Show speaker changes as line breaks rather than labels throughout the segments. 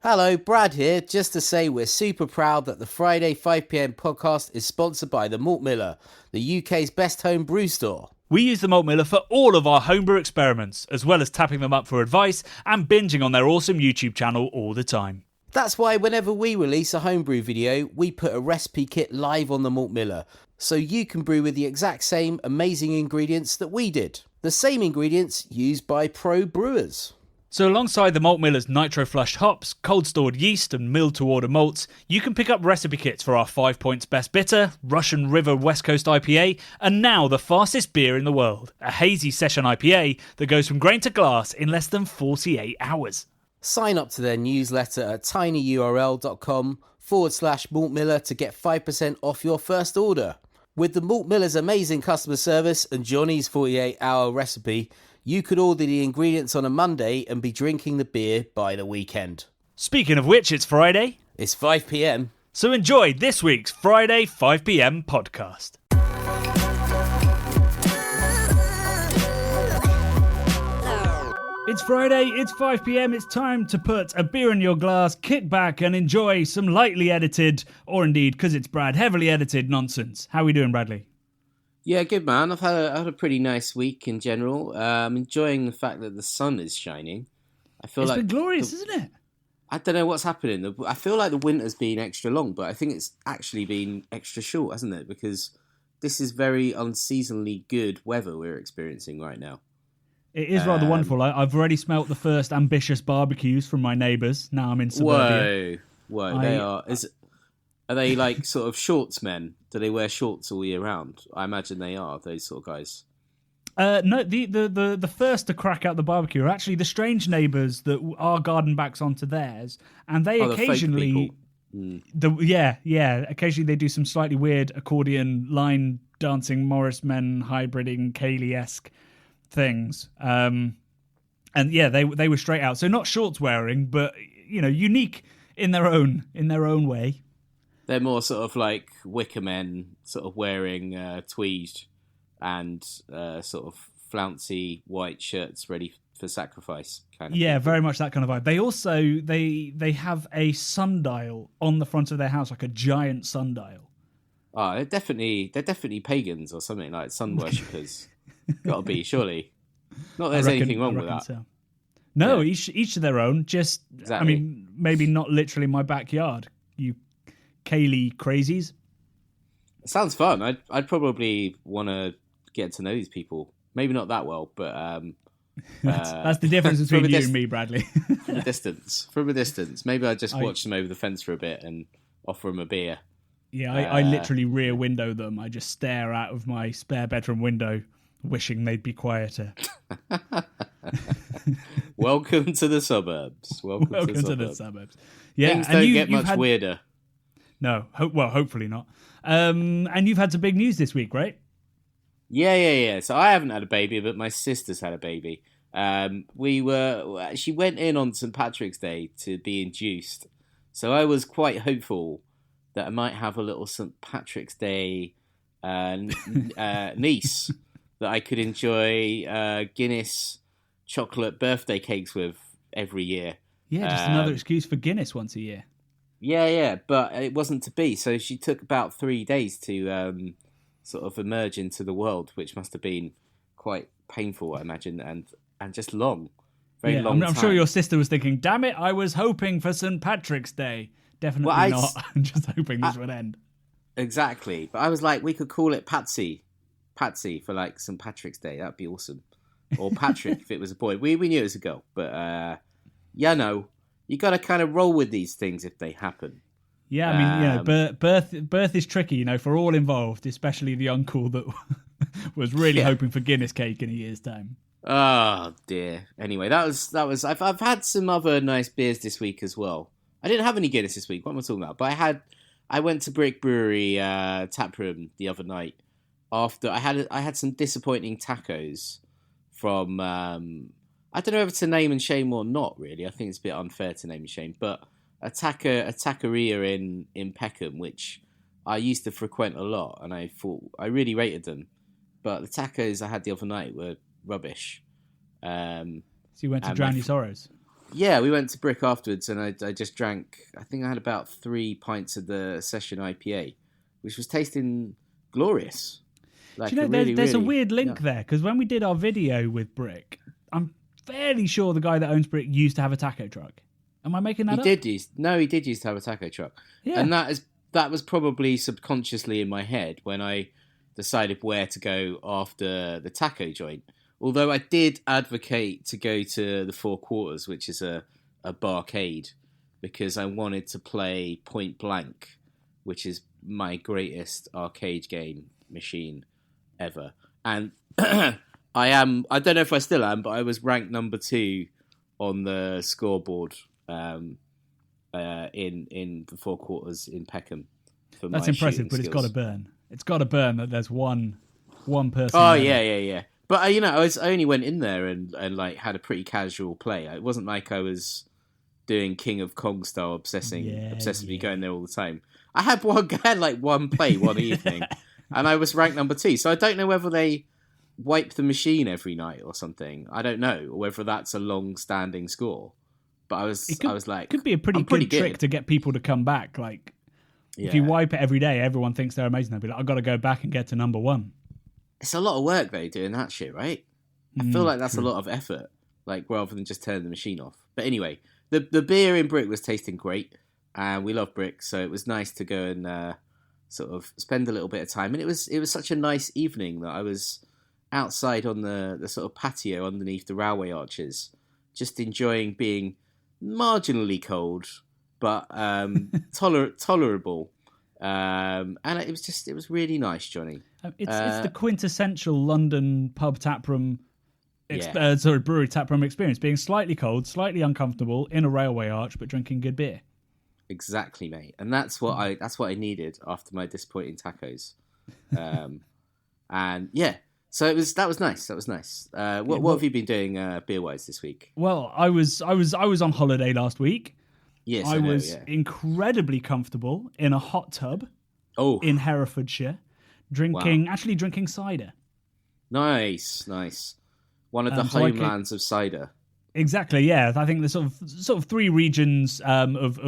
Hello, Brad here, just to say we're super proud that the Friday 5pm podcast is sponsored by the Malt Miller, the UK's best home brew store.
We use the Malt Miller for all of our homebrew experiments, as well as tapping them up for advice and binging on their awesome YouTube channel all the time.
That's why whenever we release a homebrew video, we put a recipe kit live on the Malt Miller, so you can brew with the exact same amazing ingredients that we did. The same ingredients used by pro brewers.
So alongside the Malt Miller's nitro-flushed hops, cold-stored yeast and milled-to-order malts, you can pick up recipe kits for our 5 Points Best Bitter, Russian River West Coast IPA, and now the fastest beer in the world, a hazy session IPA that goes from grain to glass in less than 48 hours.
Sign up to their newsletter at tinyurl.com/Malt Miller to get 5% off your first order. With the Malt Miller's amazing customer service and Johnny's 48-hour recipe, you could order the ingredients on a Monday and be drinking the beer by the weekend.
Speaking of which, it's Friday.
It's 5pm.
So enjoy this week's Friday 5pm podcast. It's Friday, it's 5pm, it's time to put a beer in your glass, kick back and enjoy some lightly edited, or indeed, because it's Brad, heavily edited nonsense. How are we doing, Bradley?
Yeah, good man. I've had a pretty nice week in general. I'm enjoying the fact that the sun is shining. I feel
it's
like
been glorious, isn't it?
I don't know what's happening. I feel like the winter's been extra long, but I think it's actually been extra short, hasn't it? Because this is very unseasonably good weather we're experiencing right now.
It is rather wonderful. I've already smelt the first ambitious barbecues from my neighbours. Now I'm in suburbia.
Whoa! Are they like sort of shorts men? Do they wear shorts all year round? I imagine they are, those sort of guys.
No, the first to crack out the barbecue are actually the strange neighbours that our garden backs onto theirs, and they occasionally, occasionally they do some slightly weird accordion line dancing Morris men hybriding Kaylee-esque things, and yeah, they were straight out, so not shorts wearing, but unique in their own way.
They're more sort of like wicker men, sort of wearing tweed and sort of flouncy white shirts ready for sacrifice kind of
Yeah,
thing.
very much that kind of vibe. They also they have a sundial on the front of their house, like a giant sundial.
Oh, they're definitely pagans or something, like sun worshippers. Gotta be, surely. Not that there's anything wrong with that.
So. No, yeah. Each of their own. Just exactly. I mean, maybe not literally my backyard. You Kaylee crazies.
It sounds fun. I'd probably want to get to know these people. Maybe not that well, but
that's the difference between you and me, Bradley.
From a distance. Maybe I'd just watch them over the fence for a bit and offer them a beer.
Yeah, I literally rear window them. I just stare out of my spare bedroom window, wishing they'd be quieter.
Welcome to the suburbs. Welcome to the suburbs.
Yeah,
things don't get much weirder.
No, hopefully not. And you've had some big news this week, right?
Yeah. So I haven't had a baby, but my sister's had a baby. She went in on St. Patrick's Day to be induced. So I was quite hopeful that I might have a little St. Patrick's Day niece that I could enjoy Guinness chocolate birthday cakes with every year.
Yeah, just another excuse for Guinness once a year.
Yeah, but it wasn't to be. So she took about 3 days to sort of emerge into the world, which must have been quite painful, I imagine, and just long. Very long time.
I'm sure your sister was thinking, damn it, I was hoping for St. Patrick's Day. Definitely not. I'm just hoping this would end. Exactly.
But I was like, we could call it Patsy for like St. Patrick's Day. That'd be awesome. Or Patrick if it was a boy. We knew it was a girl. But, you got to kind of roll with these things if they happen.
Yeah, I mean, birth is tricky, for all involved, especially the uncle that was really hoping for Guinness cake in a year's time.
Oh dear. Anyway, that was. I've had some other nice beers this week as well. I didn't have any Guinness this week. What am I talking about? But I went to Brick Brewery taproom the other night after I had some disappointing tacos from. I don't know if it's a name and shame or not, really. I think it's a bit unfair to name and shame. But a taqueria in Peckham, which I used to frequent a lot, and I thought I really rated them. But the tacos I had the other night were rubbish.
So you went to drown your sorrows?
Yeah, we went to Brick afterwards, and I just drank. I think I had about 3 pints of the Session IPA, which was tasting glorious. Like,
Do you know,
really,
there's a
really,
weird link there, because when we did our video with Brick, I'm fairly sure the guy that owns Brick used to have a taco truck. Am I making that up?
He did used to have a taco truck,
Yeah.
and that was probably subconsciously in my head when I decided where to go after the taco joint. Although I did advocate to go to the Four Quarters, which is a barcade, because I wanted to play Point Blank, which is my greatest arcade game machine ever. And I don't know if I still am, but I was ranked number 2 on the scoreboard in the Four Quarters in Peckham.
That's impressive, but it's got to burn. It's got to burn that there's one person.
Oh,
there.
yeah. But I only went in there and like had a pretty casual play. It wasn't like I was doing King of Kong style obsessively going there all the time. I had one play one evening, and I was ranked number 2. So I don't know whether they wipe the machine every night or something. I don't know, or whether that's a long-standing score. But I was like,
could be a pretty good trick to get people to come back. Like, if you wipe it every day, everyone thinks they're amazing. They'll be like, I've got to go back and get to number 1.
It's a lot of work though doing that shit, right? I feel like that's a lot of effort, like rather than just turning the machine off. But anyway, the beer in Brick was tasting great, and we love Brick, so it was nice to go and sort of spend a little bit of time. And it was such a nice evening that I was outside on the sort of patio underneath the railway arches, just enjoying being marginally cold, but tolerable. And it was really nice, Johnny.
It's the quintessential London pub taproom, brewery taproom experience. Being slightly cold, slightly uncomfortable in a railway arch, but drinking good beer.
Exactly, mate. And that's what I needed after my disappointing tacos. And yeah, so that was nice. That was nice. What have you been doing beer wise this week?
Well, I was on holiday last week.
Yes,
I was incredibly comfortable in a hot tub in Herefordshire, drinking cider. Nice.
One of the homelands of cider.
Exactly, yeah. I think the sort of 3 regions of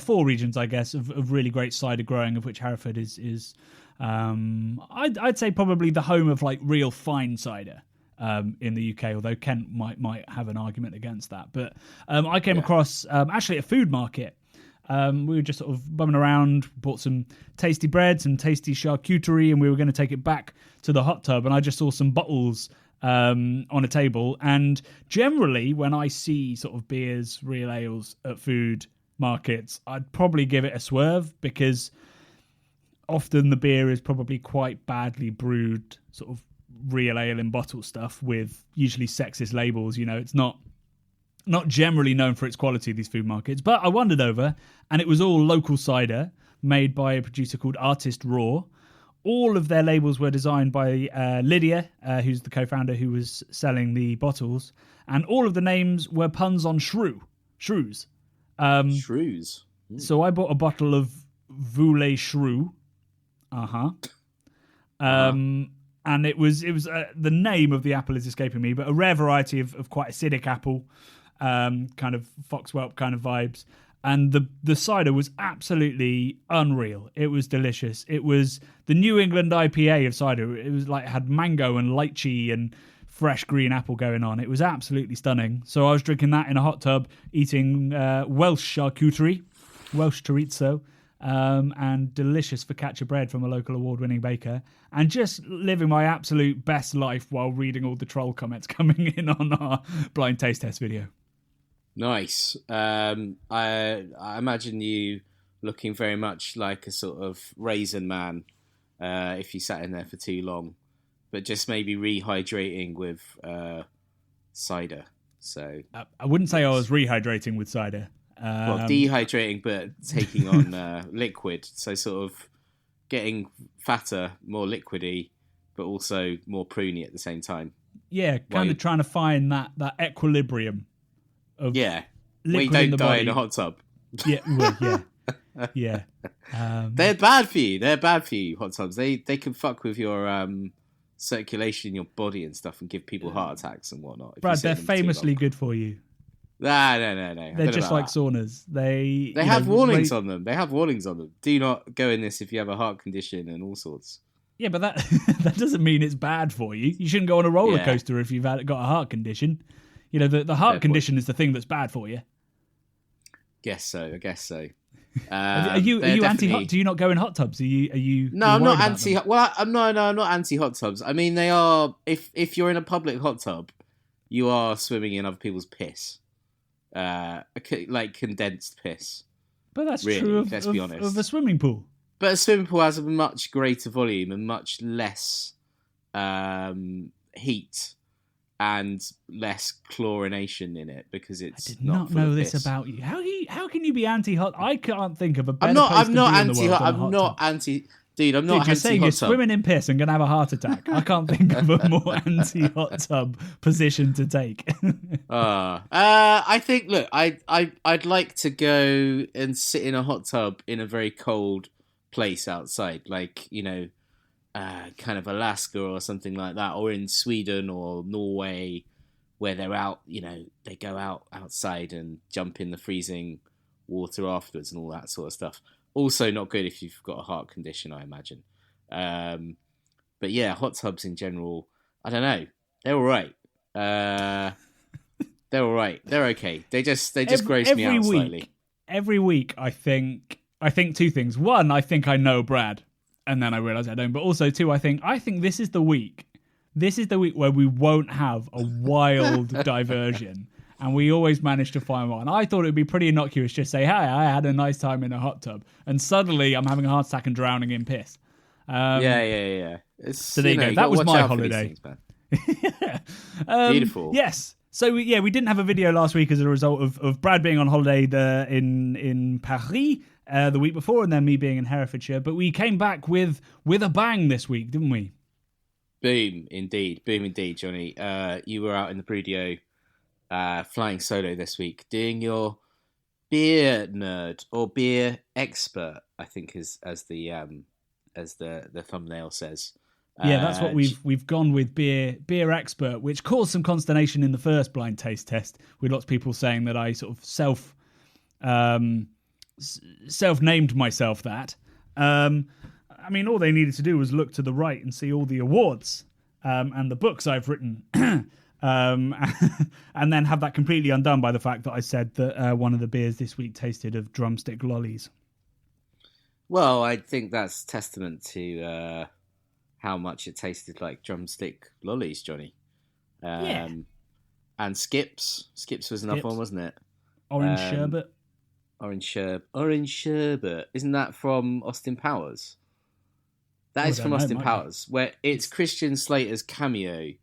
4 regions, I guess, of really great cider growing, of which Hereford is I'd say probably the home of like real fine cider. In the UK, although Kent might have an argument against that. But I came across actually a food market. We were just sort of bumming around, bought some tasty bread, some tasty charcuterie, and we were going to take it back to the hot tub. And I just saw some bottles on a table. And generally, when I see sort of beers, real ales at food markets, I'd probably give it a swerve, because often the beer is probably quite badly brewed, sort of real ale in bottle stuff with usually sexist labels. You know, it's not generally known for its quality, these food markets. But I wandered over, and it was all local cider made by a producer called Artist Raw. All of their labels were designed by Lydia, who's the co-founder who was selling the bottles, and all of the names were puns on shrews.
Shrews.
So I bought a bottle of Voulez Shrew. And it was the name of the apple is escaping me, but a rare variety of quite acidic apple, kind of foxwhelp kind of vibes. And the cider was absolutely unreal. It was delicious. It was the New England IPA of cider. It was like, had mango and lychee and fresh green apple going on. It was absolutely stunning. So I was drinking that in a hot tub, eating Welsh charcuterie, Welsh chorizo, and delicious focaccia bread from a local award-winning baker, and just living my absolute best life while reading all the troll comments coming in on our blind taste test video.
Nice. I imagine you looking very much like a sort of raisin man if you sat in there for too long, but just maybe rehydrating with cider. So
I wouldn't say I was rehydrating with cider.
Well, dehydrating, but taking on liquid. So sort of getting fatter, more liquidy, but also more pruny at the same time.
Yeah, kind of trying to find that equilibrium of
where
liquid
you don't
in the
die
body.
in a hot tub.
Yeah, well, yeah.
They're bad for you. They're bad for you, hot tubs. They can fuck with your circulation in your body and stuff and give people heart attacks and whatnot.
Brad, they're famously good for you.
No.
They're just like saunas.
They have warnings on them. They have warnings on them. Do not go in this if you have a heart condition and all sorts.
Yeah, but that that doesn't mean it's bad for you. You shouldn't go on a roller coaster if you've got a heart condition. You know, the heart condition is the thing that's bad for you.
I guess so.
Are you anti-hot? Do you not go in hot tubs? Are you?
No, I'm not anti. Well, I'm not anti hot tubs. I mean, they are. If you're in a public hot tub, you are swimming in other people's piss, like condensed piss.
But that's
really,
true
let's be honest.
Of a swimming pool.
But a swimming pool has a much greater volume and much less heat and less chlorination in it because it's
I did not know this about you. How can you be anti-hot? I can't think of a better
I'm
place
not
to be
anti
in the world
hot.
than a
I'm not
tub.
anti. Dude, I'm not anti-hot
You're saying you're
tub.
swimming in piss and going to have a heart attack. I can't think of a more anti-hot tub position to take.
I think. Look, I'd like to go and sit in a hot tub in a very cold place outside, like kind of Alaska or something like that, or in Sweden or Norway, where they're out. They go outside and jump in the freezing water afterwards and all that sort of stuff. Also not good if you've got a heart condition, I imagine. But yeah, hot tubs in general, I don't know. They're all right. They're all right. They're okay. They just gross me out slightly.
Every week, I think two things. One, I think I know Brad, and then I realise I don't. But also, two, I think this is the week. This is the week where we won't have a wild diversion. And we always manage to find one. I thought it would be pretty innocuous, just say, "Hey, I had a nice time in a hot tub," and suddenly I'm having a heart attack and drowning in piss.
Yeah.
So there you go. That was my holiday.
Beautiful.
Yes. So we didn't have a video last week as a result of Brad being on holiday in Paris the week before, and then me being in Herefordshire. But we came back with a bang this week, didn't we?
Boom, indeed, Johnny. You were out in the Brudio. Flying solo this week, doing your beer nerd or beer expert, I think is as the thumbnail says.
Yeah, that's what we've gone with, beer expert, which caused some consternation in the first blind taste test, with lots of people saying that I sort of self-named myself that. I mean, all they needed to do was look to the right and see all the awards and the books I've written. And then have that completely undone by the fact that I said that one of the beers this week tasted of drumstick lollies.
Well, I think that's testament to how much it tasted like drumstick lollies, Johnny.
Yeah.
And Skips. Skips was another one, wasn't it?
Orange sherbet.
Orange sherbet. Isn't that from Austin Powers? That is from Austin Powers, where it's Christian Slater's cameo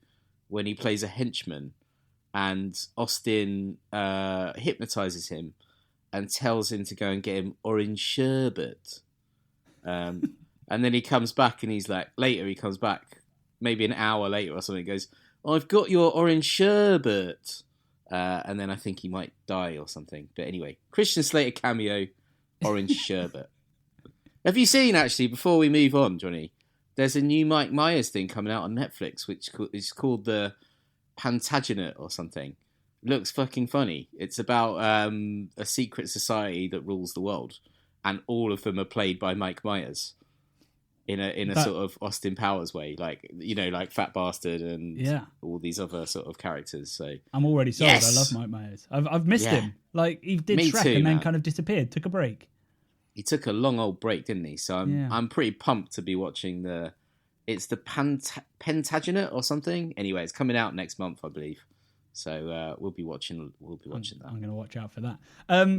when he plays a henchman, and Austin hypnotizes him and tells him to go and get him orange sherbet. And then he comes back and he's like, he comes back maybe an hour later or something, goes, "I've got your orange sherbet." And then I think he might die or something. But anyway, Christian Slater cameo, orange sherbet. Have you seen, actually, before we move on, Johnny, there's a new Mike Myers thing coming out on Netflix, which is called the Plantagenet or something. Looks fucking funny. It's about a secret society that rules the world, and all of them are played by Mike Myers in a sort of Austin Powers way, like Fat Bastard and all these other sort of characters. So I'm
already sold. Yes! I love Mike Myers. I've missed him. Like, he did Me Shrek too, and then kind of disappeared, took a break.
He took a long old break, didn't he? So I'm pretty pumped to be watching the Plantagenet or something. Anyway, it's coming out next month, I believe. So we'll be watching that.
I'm going to watch out for that.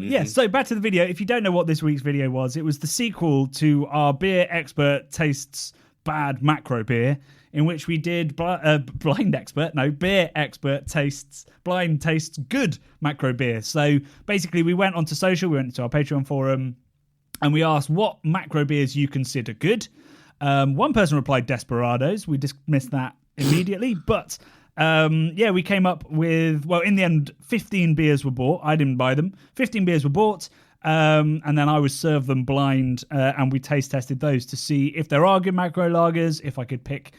Yeah. So back to the video. If you don't know what this week's video was, it was the sequel to our beer expert tastes bad macro beer, in which we did beer expert tastes good macro beer. So basically, we went onto social, we went to our Patreon forum, and we asked what macro beers you consider good. One person replied Desperados. We dismissed that immediately, but we came up with, in the end, 15 beers were bought. I didn't buy them. 15 beers were bought, and then I was served them blind, and we taste tested those to see if there are good macro lagers, if I could pick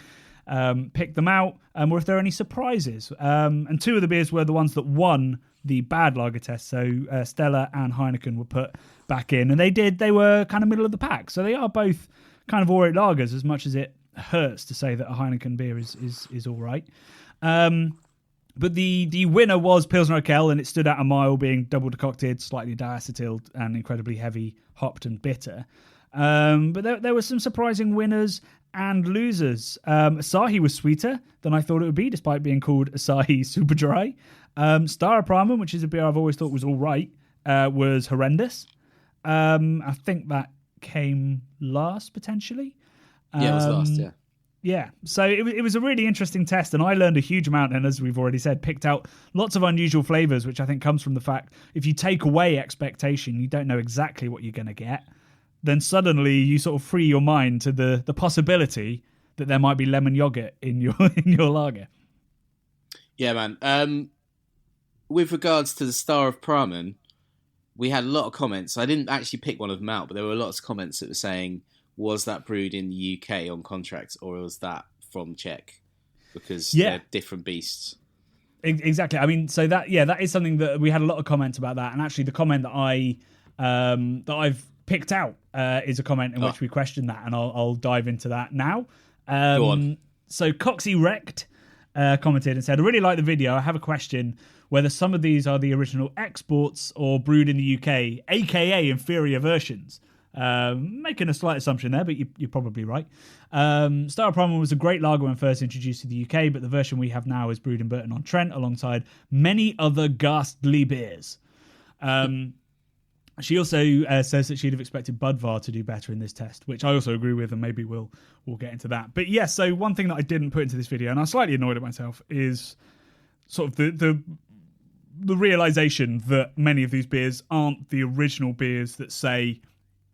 them out, or if there are any surprises. And two of the beers were the ones that won the bad lager test. So Stella and Heineken were put back in, and they were kind of middle of the pack. So they are both kind of all right lagers, as much as it hurts to say that a Heineken beer is all right. But the winner was Pilsner Urquell, and it stood out a mile, being double decocted, slightly diacetyled, and incredibly heavy, hopped and bitter. But there were some surprising winners and losers. Asahi was sweeter than I thought it would be, despite being called Asahi Super Dry. Star Praman, which is a beer I've always thought was all right, was horrendous. I think that came last, potentially.
Yeah, it was last, yeah.
Yeah, so it was a really interesting test, and I learned a huge amount, and as we've already said, picked out lots of unusual flavours, which I think comes from the fact if you take away expectation, you don't know exactly what you're going to get, then suddenly you sort of free your mind to the possibility that there might be lemon yogurt in your lager.
Yeah, man. With regards to the Star of Praman, we had a lot of comments. I didn't actually pick one of them out, but there were lots of comments that were saying, was that brewed in the UK on contract, or was that from Czech? Because they're different beasts.
Exactly. I mean, so that is something that we had a lot of comments about that, and actually the comment that I've picked out is a comment in which we question that, and I'll dive into that now.
Go on.
So Coxie Wrecked commented and said, I really like the video. I have a question whether some of these are the original exports or brewed in the UK, aka inferior versions. Making a slight assumption there, but you're probably right. Star Praman was a great lager when first introduced to the UK, but the version we have now is brewed in Burton-on-Trent alongside many other ghastly beers. She also says that she'd have expected Budvar to do better in this test, which I also agree with, and maybe we'll get into that. But yes, so one thing that I didn't put into this video, and I'm slightly annoyed at myself, is sort of the realization that many of these beers aren't the original beers that say,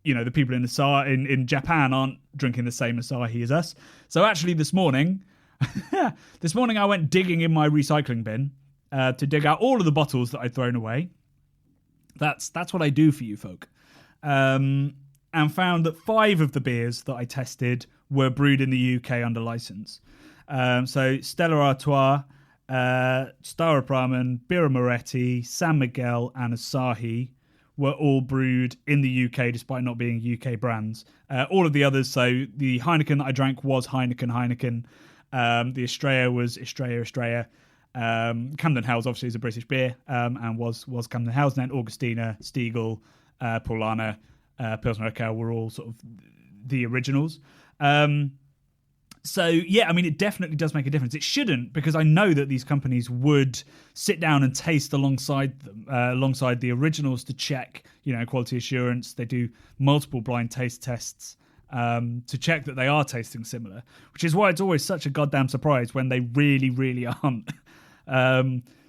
you know, the people in Japan aren't drinking the same Asahi as us. So actually this morning I went digging in my recycling bin to dig out all of the bottles that I'd thrown away. That's what I do for you folk. And found that 5 of the beers that I tested were brewed in the UK under license. So Stella Artois, Star Praman, Birra Moretti, San Miguel and Asahi were all brewed in the UK despite not being UK brands. All of the others, so the Heineken that I drank was Heineken. The Estrella was Estrella. Camden House obviously is a British beer, and was Camden House. And then Augustina, Stiegel, Paulana, Pilsner Urquell were all sort of the originals. So, yeah, I mean, it definitely does make a difference. It shouldn't, because I know that these companies would sit down and taste alongside them, alongside the originals to check, you know, quality assurance. They do multiple blind taste tests to check that they are tasting similar, which is why it's always such a goddamn surprise when they really, really aren't.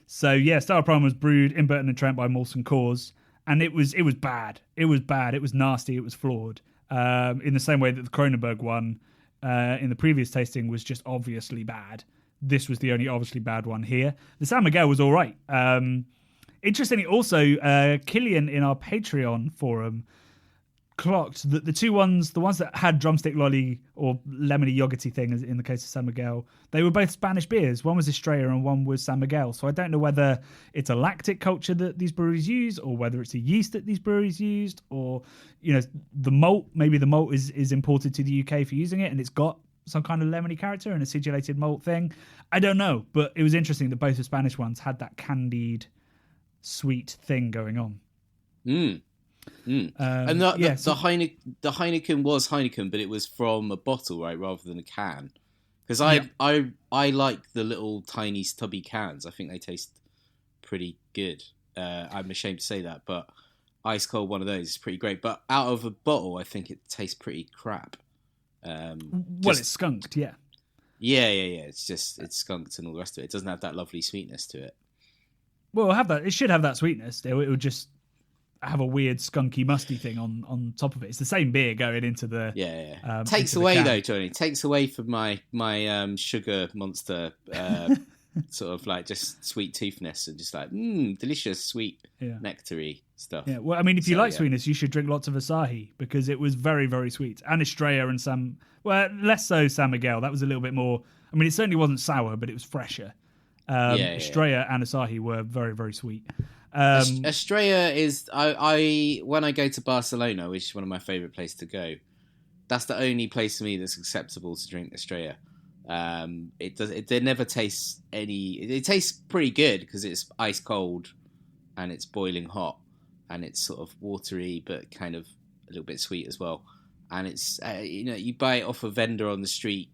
So, yeah, Star Praman was brewed in Burton-on-Trent by Molson Coors, and it was bad. It was bad. It was nasty. It was flawed. In the same way that the Kronenberg one in the previous tasting was just obviously bad. This was the only obviously bad one here. The San Miguel was all right. Interestingly, also, Killian in our Patreon forum clocked that the ones that had drumstick lolly or lemony yogurty thing, as in the case of San Miguel, they were both Spanish beers. One was Estrella and one was San Miguel. So I don't know whether it's a lactic culture that these breweries use, or whether it's a yeast that these breweries used, or, you know, the malt. Maybe the malt is imported to the UK for using it, and it's got some kind of lemony character and acidulated malt thing. I don't know, but it was interesting that both the Spanish ones had that candied, sweet thing going on.
And the Heineken was Heineken, but it was from a bottle, right, rather than a can. Because I like the little tiny stubby cans. I think they taste pretty good. I'm ashamed to say that, but ice cold one of those is pretty great. But out of a bottle, I think it tastes pretty crap.
It's skunked, yeah.
Yeah. It's skunked and all the rest of it. It doesn't have that lovely sweetness to it.
Well, it should have that sweetness. It would just have a weird skunky musty thing on top of it. It's the same beer going into the
takes away though, Johnny. Takes away from my sugar monster sort of like just sweet toothness and just like delicious sweet nectary stuff.
Yeah, well, I mean, if you like sweetness, you should drink lots of Asahi, because it was very, very sweet. And Estrella and less so San Miguel. That was a little bit more. I mean, it certainly wasn't sour, but it was fresher. Estrella and Asahi were very, very sweet.
Estrella is I when I go to Barcelona, which is one of my favourite places to go, that's the only place for me that's acceptable to drink Estrella. It never tastes any. It tastes pretty good because it's ice cold, and it's boiling hot, and it's sort of watery but kind of a little bit sweet as well. And it's you buy it off a vendor on the street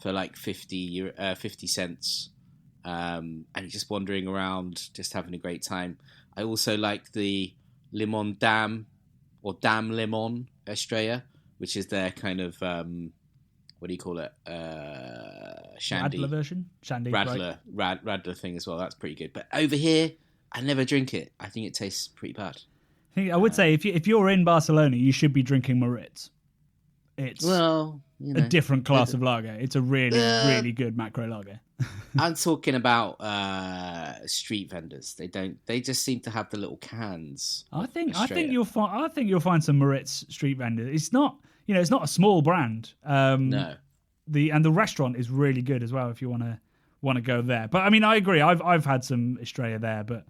for like 50 cents, and you're just wandering around, just having a great time. I also like the Limon Dam or Dam Limon Estrella, which is their kind of what do you call it? Shandy.
Radler version? Shandy.
Radler, right. Radler thing as well. That's pretty good. But over here, I never drink it. I think it tastes pretty bad.
I would say if you're in Barcelona, you should be drinking Moritz. It's a different class of lager. It's a really, really good macro lager.
I'm talking about street vendors. They just seem to have the little cans.
I think you'll find some Moritz street vendors. It's not a small brand.
No.
The restaurant is really good as well if you want to go there. But I mean, I agree. I've had some Estrella there, but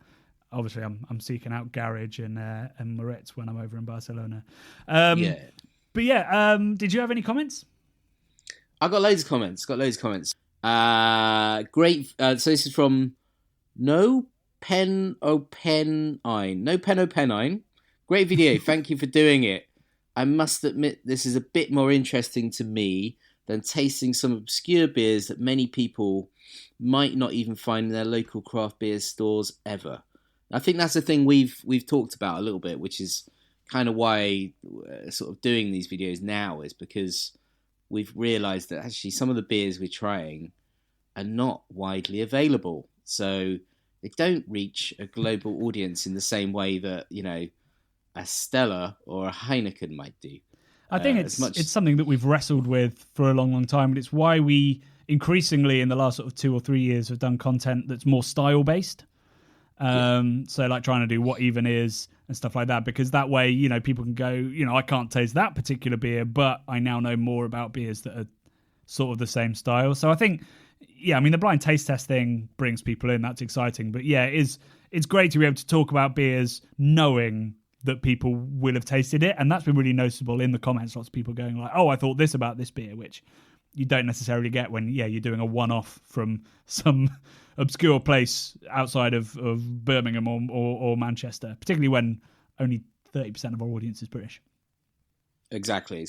obviously I'm seeking out Garage and Moritz when I'm over in Barcelona. But yeah, did you have any comments?
I got loads of comments. Great. So this is from No Pen O'Penine. Great video. Thank you for doing it. I must admit this is a bit more interesting to me than tasting some obscure beers that many people might not even find in their local craft beer stores ever. I think that's the thing we've talked about a little bit, which is kind of why sort of doing these videos now is because we've realised that actually some of the beers we're trying are not widely available. So they don't reach a global audience in the same way that, a Stella or a Heineken might do.
I think it's something that we've wrestled with for a long, long time, and it's why we increasingly in the last sort of 2 or 3 years have done content that's more style-based. So like trying to do what even is and stuff like that, because that way, people can go, I can't taste that particular beer, but I now know more about beers that are sort of the same style. So I think, the blind taste test thing brings people in. That's exciting. But yeah, it's great to be able to talk about beers knowing that people will have tasted it. And that's been really noticeable in the comments. Lots of people going like, oh, I thought this about this beer, which you don't necessarily get when, you're doing a one-off from some obscure place outside of Birmingham or Manchester, particularly when only 30% of our audience is British.
Exactly.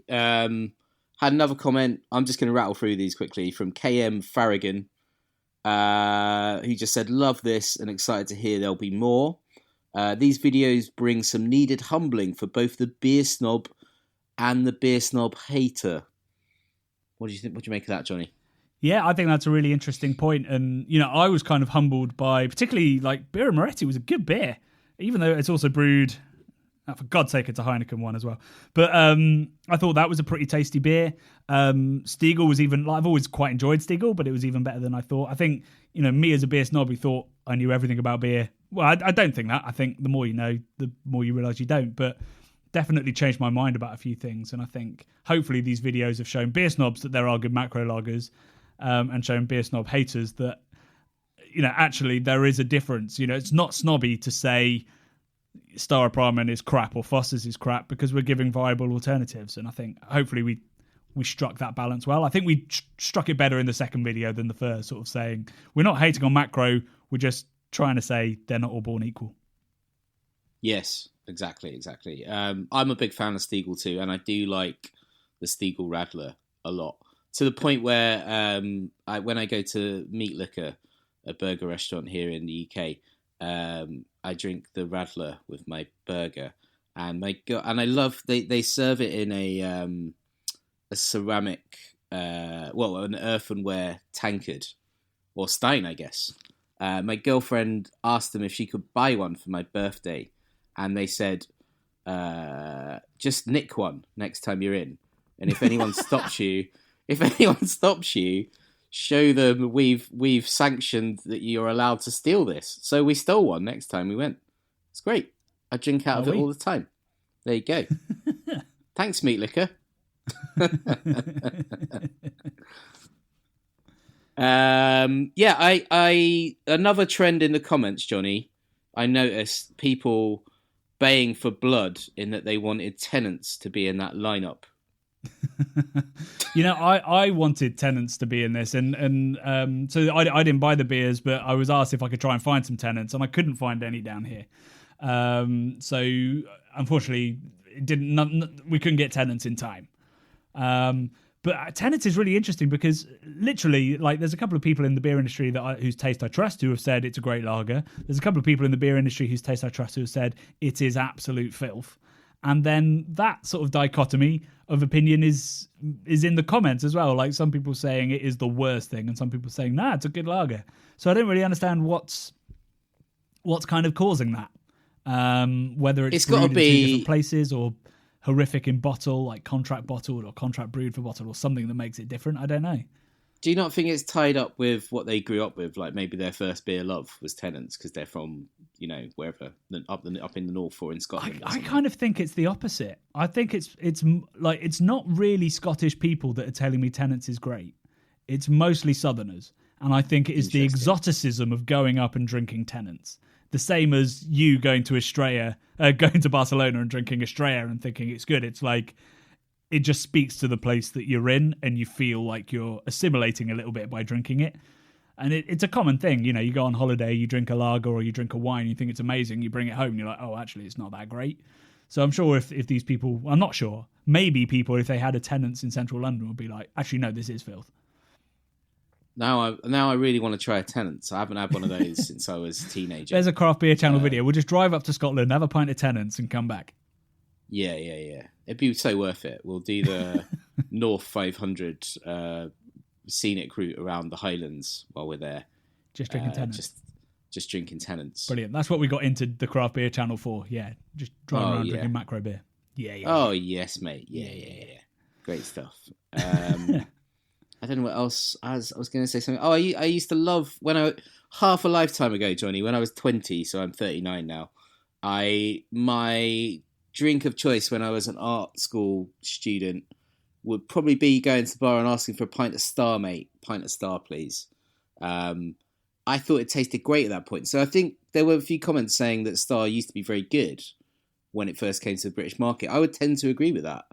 Had another comment. I'm just going to rattle through these quickly from KM Farragon, who just said, love this and excited to hear there'll be more. These videos bring some needed humbling for both the beer snob and the beer snob hater. What do you think? What do you make of that, Johnny?
Yeah, I think that's a really interesting point. And, I was kind of humbled by, particularly like Birra Moretti was a good beer, even though it's also brewed, for God's sake, it's a Heineken one as well. But I thought that was a pretty tasty beer. Stiegel was even, I've always quite enjoyed Stiegel, but it was even better than I thought. I think, me as a beer snob who thought I knew everything about beer. Well, I don't think that. I think the more you know, the more you realise you don't. But definitely changed my mind about a few things. And I think hopefully these videos have shown beer snobs that there are good macro lagers, and shown beer snob haters that, actually there is a difference. It's not snobby to say Star of Brahman is crap or Foster's is crap because we're giving viable alternatives. And I think hopefully we struck that balance well. I think we struck it better in the second video than the first, sort of saying we're not hating on macro, we're just trying to say they're not all born equal.
Yes, exactly. I'm a big fan of Stiegel too, and I do like the Stiegel Radler a lot. To the point where when I go to Meat Liquor, a burger restaurant here in the UK, I drink the Radler with my burger, and I love they serve it in a ceramic, an earthenware tankard or stein, I guess. My girlfriend asked them if she could buy one for my birthday, and they said, just nick one next time you're in, and if anyone stops you. Show them we've sanctioned that you're allowed to steal this. So we stole one next time we went. It's great. I drink out of it all the time. There you go. Thanks, Meat Liquor. Yeah, I another trend in the comments, Johnny. I noticed people baying for blood in that they wanted Tenants to be in that lineup.
I wanted Tenants to be in this, and so I didn't buy the beers, but I was asked if I could try and find some Tenants, and I couldn't find any down here. So unfortunately, we couldn't get Tenants in time. But Tenants is really interesting because literally, like, there's a couple of people in the beer industry whose taste I trust who have said it's a great lager. There's a couple of people in the beer industry whose taste I trust who have said it is absolute filth. And then that sort of dichotomy of opinion is in the comments as well. Like, some people saying it is the worst thing, and some people saying, nah, it's a good lager. So I don't really understand what's kind of causing that. Whether it's
got to
brewed in
be
two different places, or horrific in bottle, like contract bottled or contract brewed for bottle, or something that makes it different. I don't know.
Do you not think it's tied up with what they grew up with? Like, maybe their first beer love was Tenants because they're from, wherever, up in the north or in Scotland.
I kind of think it's the opposite. I think it's not really Scottish people that are telling me Tenants is great. It's mostly Southerners, and I think it is the exoticism of going up and drinking Tenants. The same as you going to going to Barcelona and drinking Estrella and thinking it's good. It's like, it just speaks to the place that you're in, and you feel like you're assimilating a little bit by drinking it. And it's a common thing. You go on holiday, you drink a lager or you drink a wine, you think it's amazing, you bring it home, and you're like, oh, actually, it's not that great. So I'm sure if these people, I'm not sure, maybe people, if they had a Tenants in central London, would be like, actually, no, this is filth.
Now I really want to try a Tenants. I haven't had one of those since I was a teenager.
There's a craft beer channel video. We'll just drive up to Scotland, have a pint of Tenants, and come back.
Yeah. It'd be so worth it. We'll do the North 500 scenic route around the Highlands while we're there.
Just drinking Tenants.
Just drinking Tenants.
Brilliant. That's what we got into the craft beer channel for. Yeah, just driving around drinking macro beer. Yeah.
Oh, yes, mate. Yeah. Great stuff. I don't know what else. I was going to say something. Oh, I used to love half a lifetime ago, Johnny, when I was 20, so I'm 39 now. My drink of choice when I was an art school student would probably be going to the bar and asking for a pint of Star, mate. Pint of Star, please. I thought it tasted great at that point. So I think there were a few comments saying that Star used to be very good when it first came to the British market. I would tend to agree with that.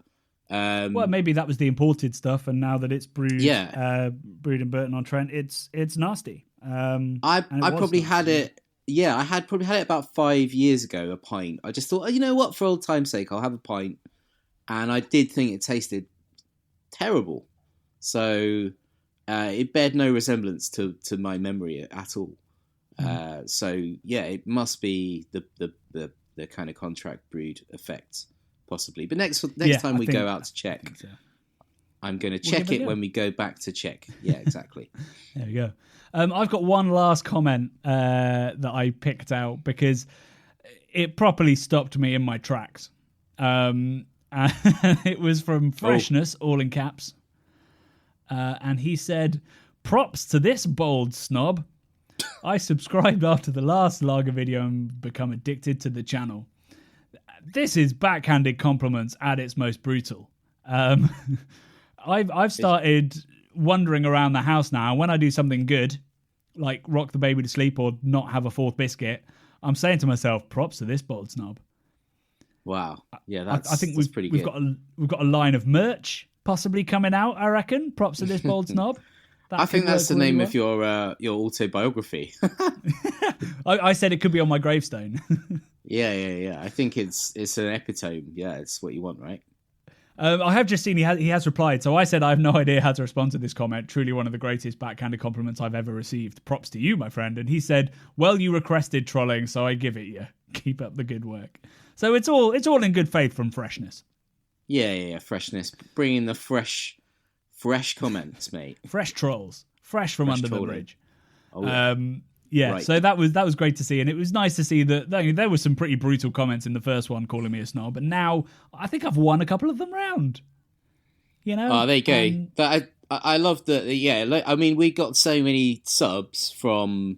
Well, maybe that was the imported stuff, and now that it's brewed in Burton-on-Trent, it's nasty.
I probably had it. Yeah, I probably had it about 5 years ago. A pint. I just thought, oh, you know what? For old time's sake, I'll have a pint, and I did think it tasted terrible. So it bared no resemblance to my memory at all. So yeah, it must be the kind of contract brewed effect. Possibly. But next time we go out to check, so. I'm going to check it when we go back to check. Yeah, exactly.
There we go. I've got one last comment that I picked out because it properly stopped me in my tracks. And it was from Freshness, all in caps. And he said, props to this bold snob. I subscribed after the last lager video and become addicted to the channel. This is backhanded compliments at its most brutal. I've started wandering around the house now. When I do something good, like rock the baby to sleep or not have a fourth biscuit, I'm saying to myself, props to this bold snob.
Wow. Yeah,
I think
that's pretty good.
We've got a line of merch possibly coming out, I reckon. Props to this bold snob.
I think that's the name of your autobiography.
I said it could be on my gravestone.
Yeah. I think it's an epitome. Yeah, it's what you want, right?
I have just seen he has replied. So I said I have no idea how to respond to this comment. Truly one of the greatest backhanded compliments I've ever received. Props to you, my friend. And he said, well, you requested trolling, so I give it you. Keep up the good work. So it's all in good faith from Freshness. Yeah.
Freshness. Bringing the fresh comments, mate.
Fresh trolls. Fresh from under
trolling.
The bridge.
Oh, yeah.
Yeah,
right.
So that was great to see, and it was nice to see that there were some pretty brutal comments in the first one calling me a snob, but now I think I've won a couple of them round. Oh,
there you go. But I love that. Yeah, I mean, we got so many subs from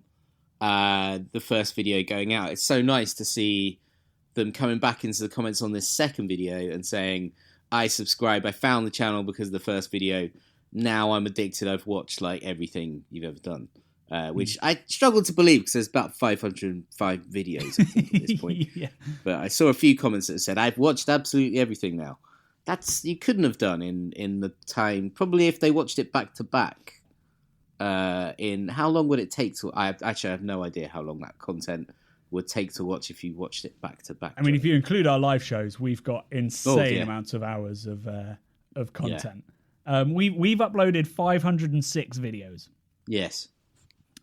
the first video going out. It's so nice to see them coming back into the comments on this second video and saying, "I subscribe. I found the channel because of the first video." now I'm addicted. I've watched like everything you've ever done, which I struggle to believe because there's about 505 videos I think, at this point.
Yeah.
But I saw a few comments that said I've watched absolutely everything now. That's you couldn't have done in the time. Probably if they watched it back to back. In how long would it take to? I have no idea how long that content would take to watch if you watched it back to back.
I mean, if you include our live shows, we've got insane
yeah.
amounts of hours of content. Yeah. We've uploaded 506 videos.
Yes.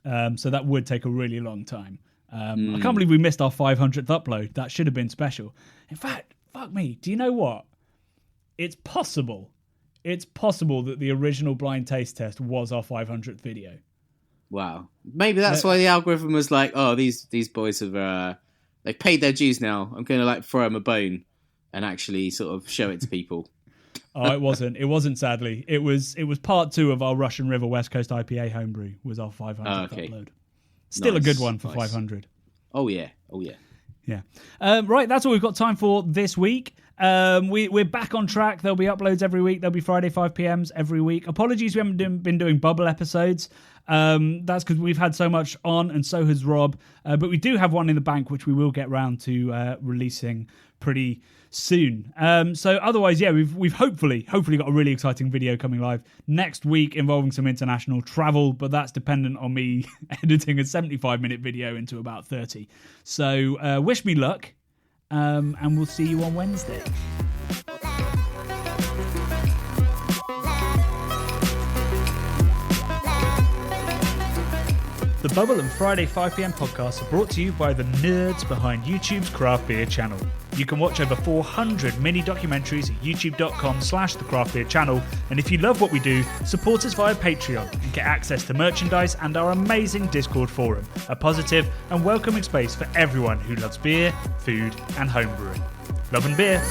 So that would take a really long time. I can't believe we missed our 500th upload. That should have been special. In fact, fuck me. Do you know what? It's possible. It's possible that the original blind taste test was our 500th video.
Wow. Maybe that's why the algorithm was like, oh, these boys have they've paid their dues now. I'm going to like throw them a bone and actually sort of show it to people.
Oh, it wasn't. It wasn't, sadly. It was part 2 of our Russian River West Coast IPA homebrew was our 500th upload. Still nice, a good one for 500.
Oh, yeah.
Yeah. Right, that's all we've got time for this week. We're back on track. There'll be uploads every week. There'll be Friday 5pms every week. Apologies we haven't been doing bubble episodes. That's because we've had so much on, and so has Rob. But we do have one in the bank, which we will get round to releasing pretty soon. So otherwise, yeah, we've hopefully got a really exciting video coming live next week involving some international travel, but that's dependent on me editing a 75-minute video into about 30. So wish me luck, and we'll see you on Wednesday. The Bubble and Friday 5pm podcasts are brought to you by the nerds behind YouTube's craft beer channel. You can watch over 400 mini documentaries at youtube.com/the craft beer channel. And if you love what we do, support us via Patreon and get access to merchandise and our amazing Discord forum, a positive and welcoming space for everyone who loves beer, food and homebrewing. Love and beer.